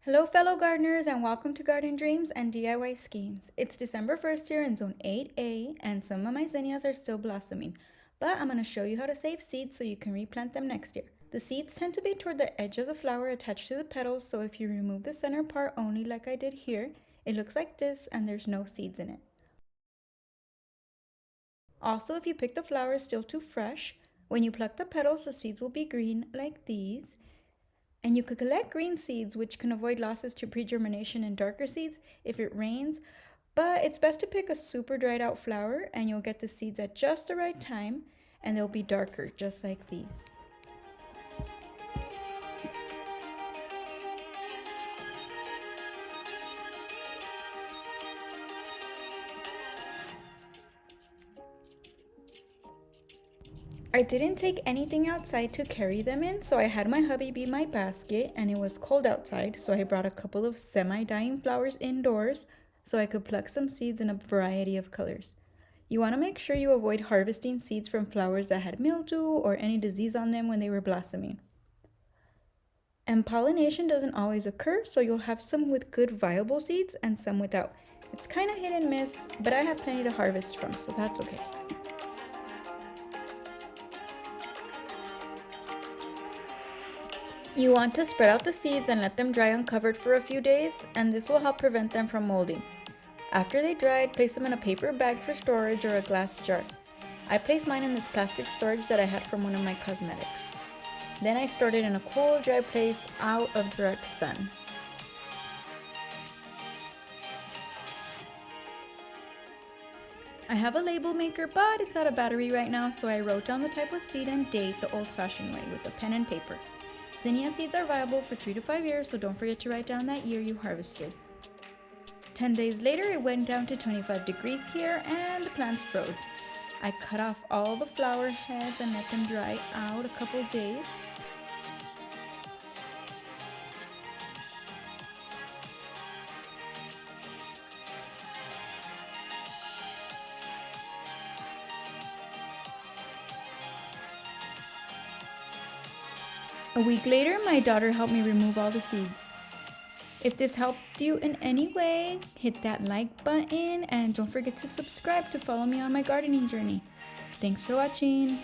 Hello fellow gardeners and welcome to Garden Dreams and DIY Schemes. It's December 1st here in Zone 8A and some of my zinnias are still blossoming, but I'm going to show you how to save seeds so you can replant them next year. The seeds tend to be toward the edge of the flower attached to the petals, so if you remove the center part only like I did here, it looks like this and there's no seeds in it. Also, if you pick the flowers still too fresh, when you pluck the petals the seeds will be green like these. And you could collect green seeds, which can avoid losses to pre-germination and darker seeds if it rains, but it's best to pick a super dried out flower and you'll get the seeds at just the right time and they'll be darker, just like these. I didn't take anything outside to carry them in, so I had my hubby be my basket and it was cold outside, so I brought a couple of semi-dying flowers indoors so I could pluck some seeds in a variety of colors. You want to make sure you avoid harvesting seeds from flowers that had mildew or any disease on them when they were blossoming. And pollination doesn't always occur, so you'll have some with good viable seeds and some without. It's kind of hit and miss, but I have plenty to harvest from, so that's okay. You want to spread out the seeds and let them dry uncovered for a few days, and this will help prevent them from molding. After they dried, place them in a paper bag for storage or a glass jar. I placed mine in this plastic storage that I had from one of my cosmetics. Then I stored it in a cool, dry place out of direct sun. I have a label maker, but it's out of battery right now, so I wrote down the type of seed and date the old-fashioned way with a pen and paper. Zinnia seeds are viable for 3 to 5 years, so don't forget to write down that year you harvested. 10 days later, it went down to 25 degrees here and the plants froze. I cut off all the flower heads and let them dry out a couple days. A week later, my daughter helped me remove all the seeds. If this helped you in any way, hit that like button and don't forget to subscribe to follow me on my gardening journey. Thanks for watching.